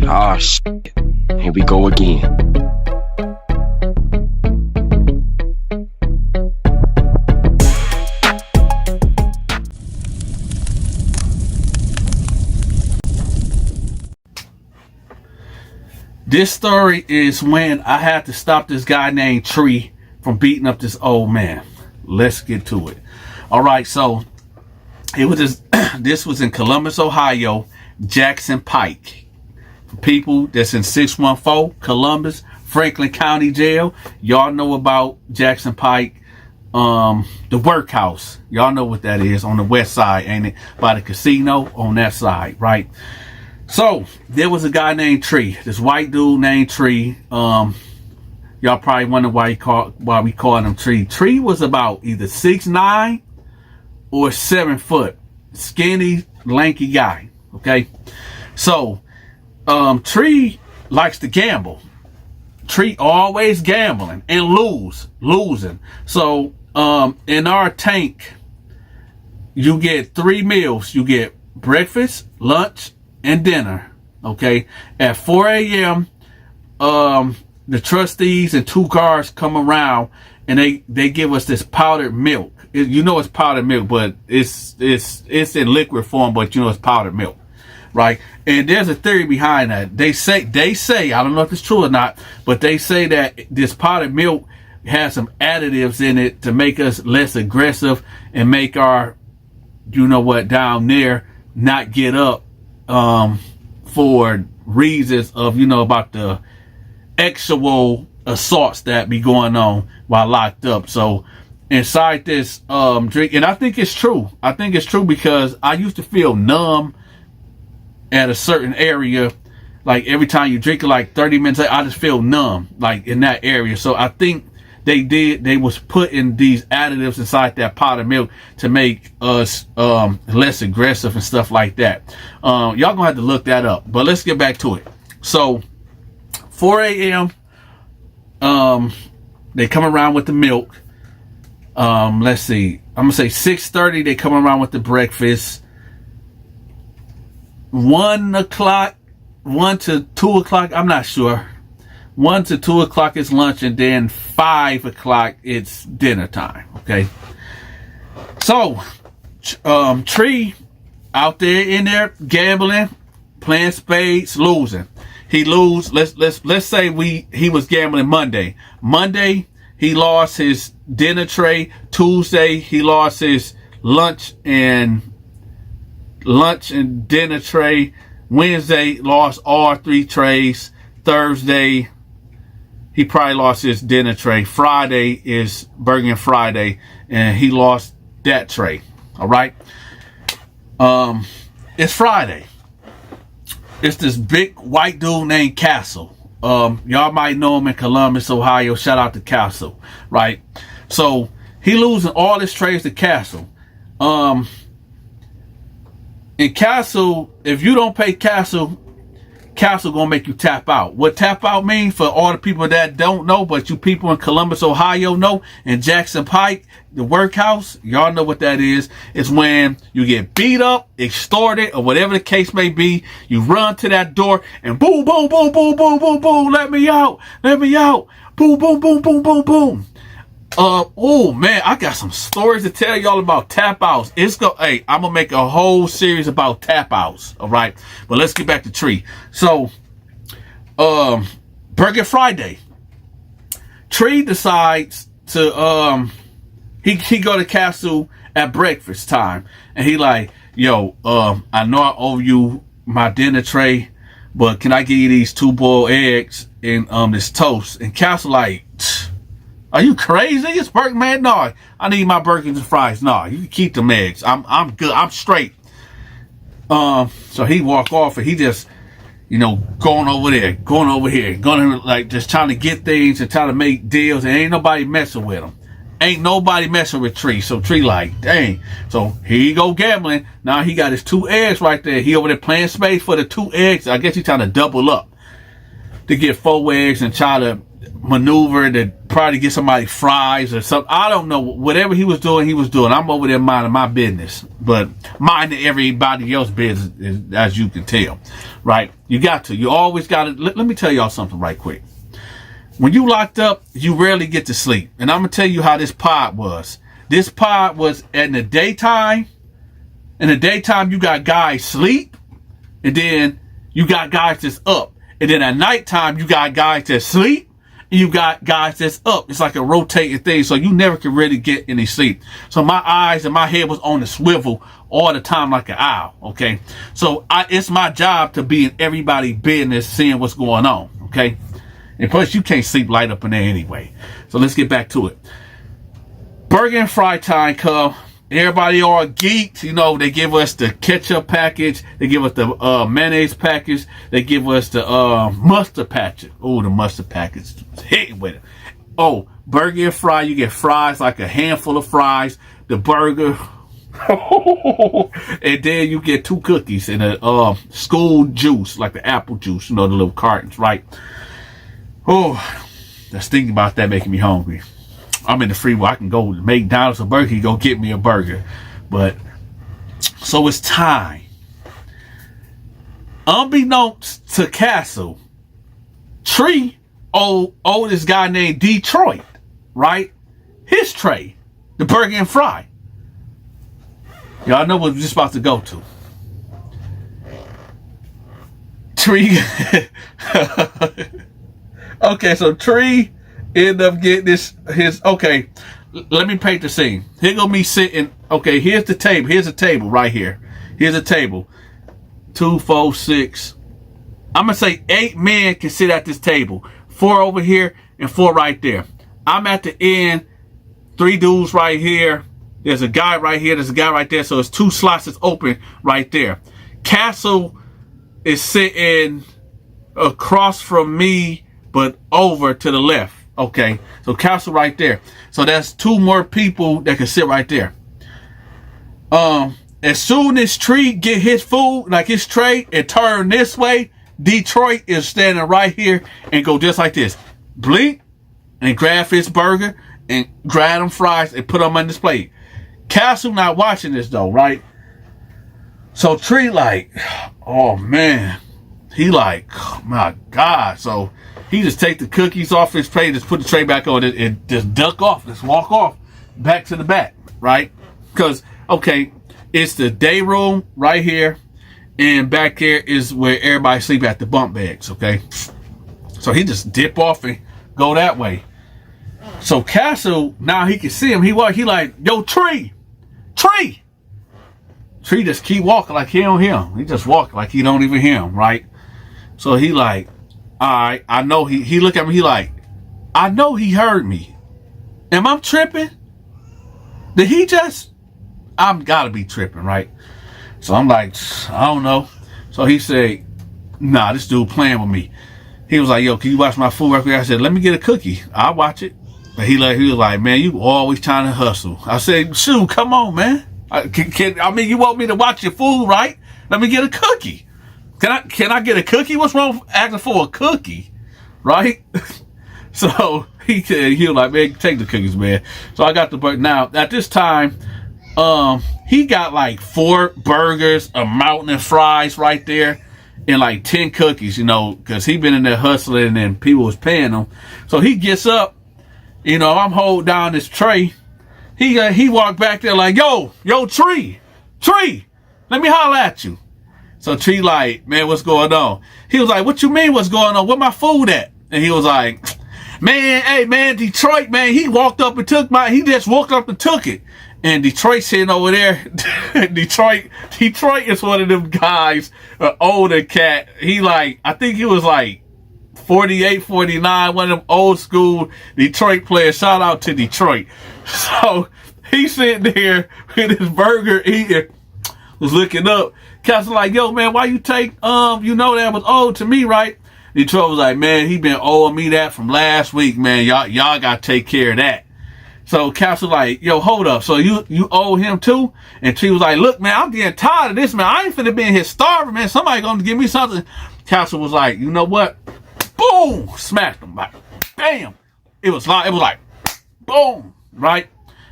Ah, shit. Here we go again. This story is when I had to stop this guy named Tree from beating up this old man. Let's get to it. All right, so it was this was in Columbus, Ohio, Jackson Pike. For people that's in 614 Columbus, Franklin County Jail. Y'all know about Jackson Pike, the workhouse. Y'all know what that is on the west side, ain't it? By the casino on that side, right? So there was a guy named Tree, this white dude named Tree. Y'all probably wonder why we call him Tree. Tree was about either 6'9" or 7 foot, skinny, lanky guy. Okay, so Tree likes to gamble. Tree always gambling and losing. So in our tank, you get 3 meals. You get breakfast, lunch, and dinner. Okay, at 4 a.m. The trustees and 2 guards come around and they give us this powdered milk. You know it's powdered milk, but it's in liquid form, but you know it's powdered milk, right? And there's a theory behind that. They say I don't know if it's true or not, but they say that this powdered milk has some additives in it to make us less aggressive and make our, you know what, down there not get up for reasons of, you know, about the actual assaults that be going on while locked up. So inside this drink, and I think it's true. I think it's true because I used to feel numb at a certain area. Like every time you drink it, like 30 minutes, I just feel numb, like in that area. So I think they was putting these additives inside that powdered milk to make us less aggressive and stuff like that. Y'all gonna have to look that up, but let's get back to it. So 4 a.m. They come around with the milk. Let's see, I'm gonna say 6:30 they come around with the breakfast. 1 to 2 o'clock, I'm not sure. 1 to 2 o'clock is lunch, and then 5 o'clock it's dinner time. Okay, so Tree out there in there gambling, playing spades, losing. He lose. Let's say he was gambling Monday. Monday he lost his dinner tray. Tuesday he lost his lunch and dinner tray. Wednesday lost all 3 trays. Thursday he probably lost his dinner tray. Friday is Burger Friday, and he lost that tray. All right. It's Friday. It's this big white dude named Castle. Y'all might know him in Columbus, Ohio. Shout out to Castle, right? So he losing all his trays to Castle. In Castle, if you don't pay Castle gonna make you tap out. What tap out mean for all the people that don't know, but you people in Columbus, Ohio know, and Jackson Pike, the workhouse, y'all know what that is. It's when you get beat up, extorted, or whatever the case may be. You run to that door and boom, boom, boom, boom, boom, boom, boom, let me out, boom, boom, boom, boom, boom, boom. Oh man, I got some stories to tell y'all about tap outs. Hey, I'm gonna make a whole series about tap outs, all right? But let's get back to Tree. So, Burger Friday. Tree decides to he go to Castle at breakfast time, and he like, yo, I know I owe you my dinner tray, but can I give you these 2 boiled eggs and this toast? And Castle like, are you crazy? It's burger, man. No, I need my burgers and fries. No, you can keep them eggs. I'm good. I'm straight. So he walk off, and he just, you know, going over here, going like just trying to get things and trying to make deals, and ain't nobody messing with him. Ain't nobody messing with Tree. So Tree like, dang. So here you go gambling. Now he got his 2 eggs right there. He over there playing spades for the 2 eggs. I guess he's trying to double up to get 4 eggs and try to maneuver to probably get somebody fries or something. I don't know. Whatever he was doing, he was doing. I'm over there minding my business, but minding everybody else's business, as you can tell, right? You always got to. Let me tell y'all something right quick. When you locked up, you rarely get to sleep. And I'm going to tell you how this pod was. This pod was in the daytime. In the daytime, you got guys sleep. And then you got guys that's up. And then at nighttime, you got guys that sleep. And you got guys that's up. It's like a rotating thing. So you never can really get any sleep. So my eyes and my head was on the swivel all the time like an owl. Okay. So it's my job to be in everybody's business, seeing what's going on. Okay. And plus, you can't sleep light up in there anyway. So let's get back to it. Burger and fry time come. Everybody all geeked. You know, they give us the ketchup package. They give us the mayonnaise package. They give us the mustard package. Oh, the mustard package. Hit with it. Oh, burger and fry. You get fries, like a handful of fries. The burger. And then you get 2 cookies and a school juice, like the apple juice. You know, the little cartons, right? Oh, just thinking about that making me hungry. I'm in the freeway. I can go to McDonald's or Burger King, go get me a burger. But, so it's time. Unbeknownst to Castle, Tree owed this guy named Detroit, right? His tray, the burger and fry. Y'all know what we're just about to go to. Tree. Okay, so Tree ended up getting okay, let me paint the scene. Here go me sitting. Okay, here's the table. Here's a table right here. Here's a table. 2, 4, 6. I'm going to say 8 men can sit at this table. 4 over here and 4 right there. I'm at the end. 3 dudes right here. There's a guy right here. There's a guy right there. So it's 2 slots that's open right there. Castle is sitting across from me, but over to the left. Okay, so Castle right there. So that's 2 more people that can sit right there. As soon as Tree get his food, like his tray, and turn this way, Detroit is standing right here and go just like this. Blink and grab his burger and grab them fries and put them on this plate. Castle not watching this though, right? So Tree like, oh man. He like, oh my God. So he just take the cookies off his plate, just put the tray back on it, and just duck off, just walk off back to the back, right? Because, okay, it's the day room right here, and back here is where everybody sleep at the bunk beds, okay? So he just dip off and go that way. So Castle, now he can see him. He like, yo, Tree. Tree just keep walking like he don't hear him. He just walk like he don't even hear him, right? So he like, all right, I know he look at me, he like, I know he heard me. Am I tripping? Did he just, I'm gotta be tripping, right? So I'm like, I don't know. So he said, nah, this dude playing with me. He was like, yo, can you watch my food real quick? I said, let me get a cookie. I'll watch it. But he was like, man, you always trying to hustle. I said, shoot, come on, man. I mean, you want me to watch your food, right? Let me get a cookie. Can I get a cookie? What's wrong with asking for a cookie? Right? So he was like, man, take the cookies, man. So I got the burger. Now, at this time, he got like 4 burgers, a mountain of fries right there, and like 10 cookies, you know, because he been in there hustling and people was paying him. So he gets up, you know, I'm holding down this tray. He walked back there like, yo, Tree, let me holler at you. So Tree like, man, what's going on? He was like, what you mean what's going on? Where my food at? And he was like, man, hey, man, Detroit, man, he just walked up and took it. And Detroit's sitting over there. Detroit is one of them guys, an older cat. He like, I think he was like 48, 49, one of them old school Detroit players. Shout out to Detroit. So he's sitting there with his burger eating, was looking up. Castle like, yo, man, why you take, you know that was owed to me, right? Detroit was like, man, he been owing me that from last week, man. Y'all got to take care of that. So Castle like, yo, hold up. So you owe him too? And Tree was like, look, man, I'm getting tired of this, man. I ain't finna be in here starving, man. Somebody gonna give me something. Castle was like, you know what? Boom! Smacked him. Like, bam. It was like, boom, right?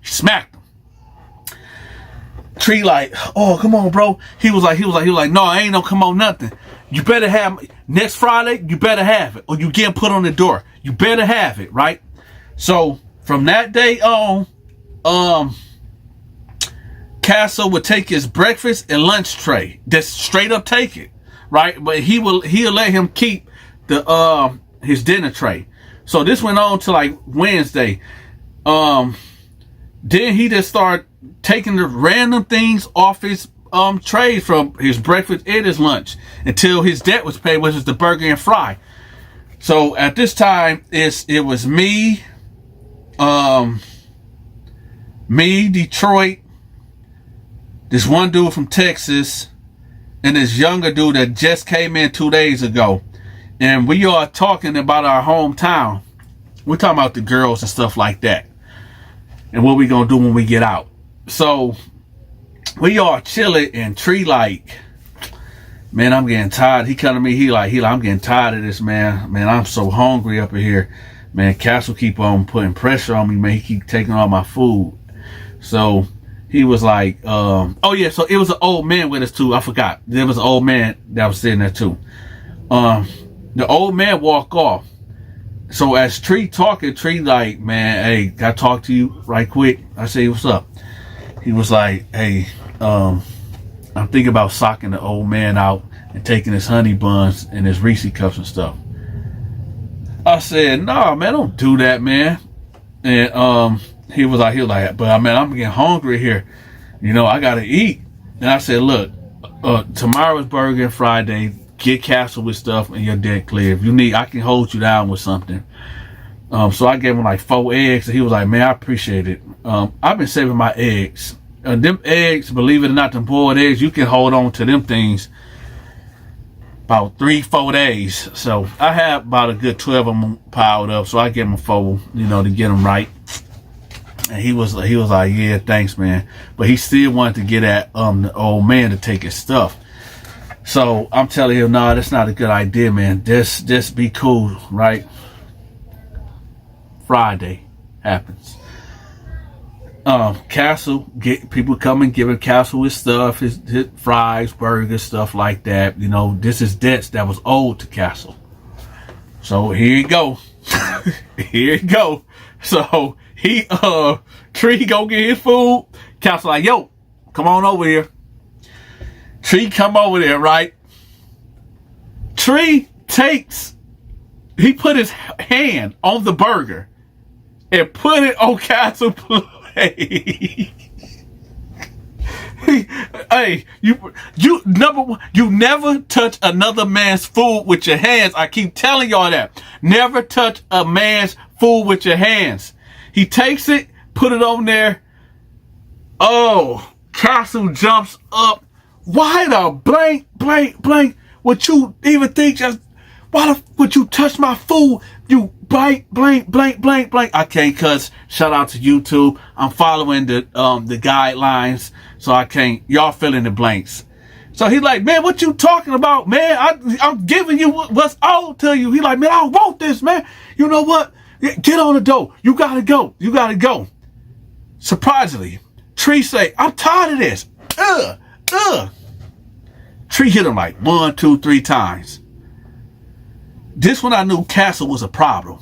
He smacked him. Tree like, oh, come on, bro. He was like, no, I ain't no come on nothing. You better have, next Friday, you better have it. Or you get put on the door. You better have it, right? So, from that day on, Castle would take his breakfast and lunch tray. Just straight up take it, right? But he'll let him keep the his dinner tray. So this went on to like Wednesday. Then he just started taking the random things off his trays from his breakfast and his lunch until his debt was paid, which is the burger and fry. So at this time, it was me, Detroit, this one dude from Texas, and this younger dude that just came in 2 days ago. And we are talking about our hometown. We're talking about the girls and stuff like that. And what we gonna do when we get out. So we are chilling, and Tree like, man, I'm getting tired. He come to me, he like, I'm getting tired of this, man. Man, I'm so hungry up in here. Man, Castle keep on putting pressure on me, man. He keep taking all my food. So he was like, oh yeah, so it was an old man with us too. I forgot. There was an old man that was sitting there too. The old man walked off. So as Tree talking, Tree like, man, hey, can I talk to you right quick? I say, what's up? He was like, hey, I'm thinking about socking the old man out and taking his honey buns and his Reese cups and stuff. I said, nah, man, don't do that, man. And he was like, but man, I'm getting hungry here. You know, I gotta eat. And I said, look, tomorrow's Burger and Friday. Get Castle with stuff and your debt clear. If you need, I can hold you down with something. So I gave him like 4 eggs, and he was like, man, I appreciate it. I've been saving my eggs. Them eggs, believe it or not, them boiled eggs, you can hold on to them things about 3-4 days. So I have about a good 12 of them piled up. So I gave him 4, you know, to get them right. And he was like, yeah, thanks, man. But he still wanted to get at the old man to take his stuff. So I'm telling him, no, that's not a good idea, man. Just be cool, right? Friday happens. Castle, get people coming, giving Castle his stuff, his fries, burgers, stuff like that. You know, this is debts that was owed to Castle. So here you go. Here you go. So he Tree go get his food. Castle like, yo, come on over here. Tree come over there, right? Tree he put his hand on the burger and put it on Castle plate. Hey, you number one, you never touch another man's food with your hands. I keep telling y'all that. Never touch a man's food with your hands. He takes it, put it on there. Oh, Castle jumps up. Why the blank would you even think would you touch my food? You blank. I can't cuss. Shout out to YouTube. I'm following the guidelines, so I can't. Y'all fill in the blanks. So he's like, man, what you talking about, man? I'm giving you what's owed to you. He like, man, I want this, man. You know what? Get on the dough. You gotta go. Surprisingly, Tree say, I'm tired of this. Tree hit him like 1, 2, 3 times. This one I knew Castle was a problem.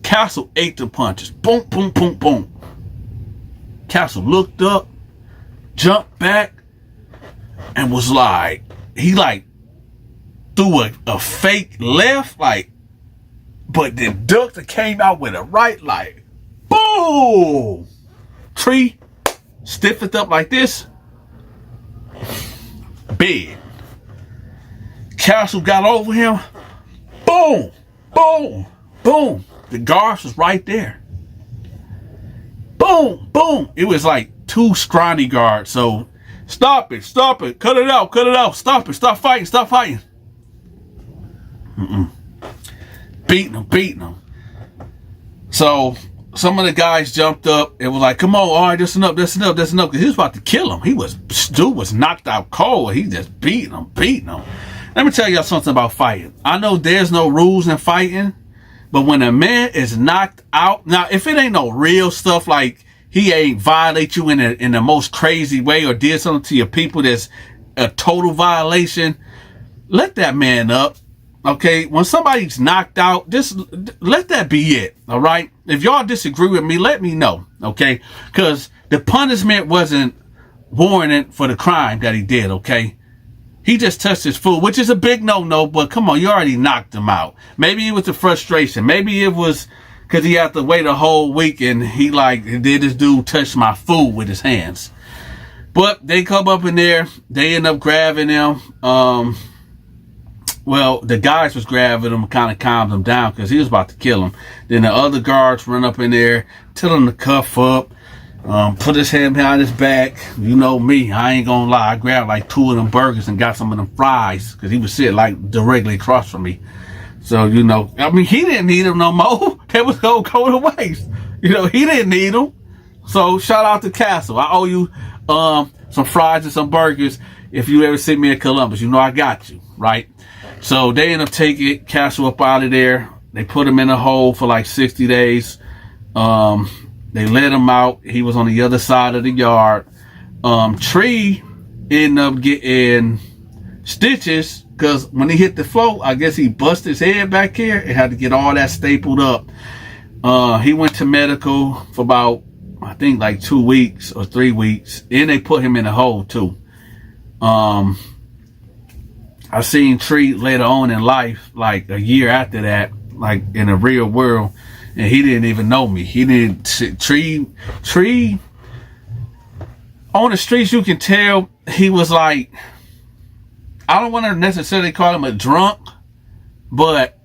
Castle ate the punches. Boom, boom, boom, boom. Castle looked up, jumped back, and was like, he like threw a fake left, like, but then ducked and came out with a right, like, boom. Tree stiffened up like this. Big. Castle got over him. Boom, boom, boom. The guards was right there. Boom, boom. It was like 2 scrawny guards. So stop it, cut it out, stop it, stop fighting. Beating them. So some of the guys jumped up. It was like, come on, all right, that's enough. Because he was about to kill him. Dude was knocked out cold. He just beating him. Let me tell y'all something about fighting. I know there's no rules in fighting, But when a man is knocked out, now if it ain't no real stuff, like he ain't violate you in the most crazy way or did something to your people that's a total violation, let that man up. Okay, when somebody's knocked out, just let that be it. All right, if y'all disagree with me, let me know. Okay, because the punishment wasn't warranted for the crime that he did. Okay, he just touched his food, which is a big no-no. But come on, you already knocked him out. Maybe it was the frustration. Maybe it was because he had to wait a whole week and he like, did this dude touch my food with his hands? But they come up in there, they end up grabbing him. Well, the guys was grabbing him, kind of calmed him down because he was about to kill him. Then the other guards run up in there, tell him to cuff up, put his hand behind his back. You know me, I ain't gonna lie. I grabbed like 2 of them burgers and got some of them fries because he was sitting like directly across from me. So, you know, I mean, he didn't need them no more. They was gonna go to waste. You know, he didn't need them. So shout out to Castle. I owe you some fries and some burgers if you ever see me in Columbus. You know I got you, right? So they end up taking Castle up out of there. They put him in a hole for like 60 days. They let him out. He was on the other side of the yard. Tree ended up getting stitches because when he hit the floor, I guess he busted his head back here and had to get all that stapled up. He went to medical for about, I think like 2 weeks or 3 weeks. And they put him in a hole too. I seen Tree later on in life, like a year after that, like in the real world, and he didn't even know me. He didn't. Tree on the streets, you can tell he was like, I don't want to necessarily call him a drunk, but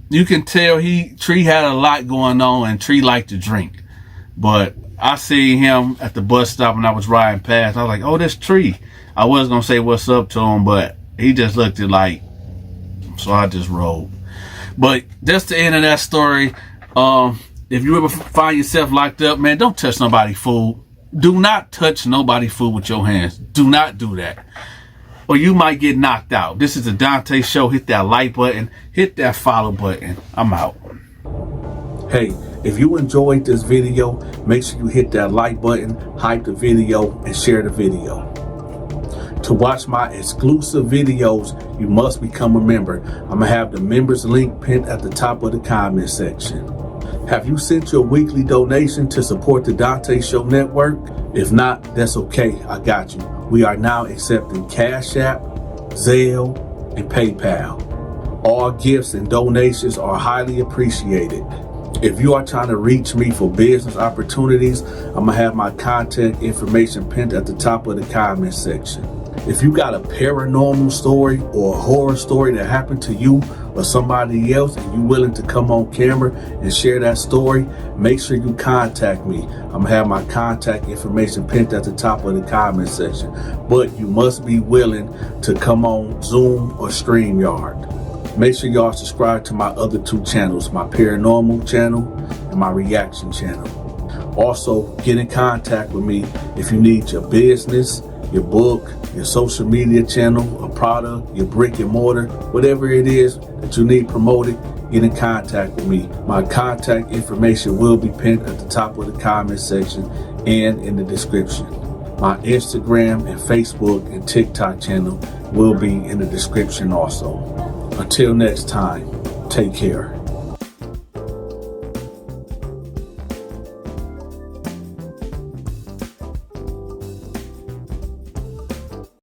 you can tell Tree had a lot going on, and Tree liked to drink. But I see him at the bus stop when I was riding past. I was like, oh, that's Tree. I was going to say what's up to him, but he just looked at like, so I just rolled. But that's the end of that story. If you ever find yourself locked up, man, don't touch nobody's food. Do not touch nobody's food with your hands. Do not do that, or you might get knocked out. This is the Donta Show. Hit that like button. Hit that follow button. I'm out. Hey, if you enjoyed this video, make sure you hit that like button, hype the video, and share the video. To watch my exclusive videos, you must become a member. I'm going to have the members link pinned at the top of the comment section. Have you sent your weekly donation to support the Donta Show Network? If not, that's okay. I got you. We are now accepting Cash App, Zelle, and PayPal. All gifts and donations are highly appreciated. If you are trying to reach me for business opportunities, I'm going to have my contact information pinned at the top of the comment section. If you got a paranormal story or a horror story that happened to you or somebody else and you're willing to come on camera and share that story, make sure you contact me. I'm going to have my contact information pinned at the top of the comment section. But you must be willing to come on Zoom or StreamYard. Make sure y'all subscribe to my other 2 channels, my paranormal channel and my reaction channel. Also, get in contact with me if you need your business, your book, your social media channel, a product, your brick and mortar, whatever it is that you need promoted, get in contact with me. My contact information will be pinned at the top of the comment section and in the description. My Instagram and Facebook and TikTok channel will be in the description also. Until next time, take care.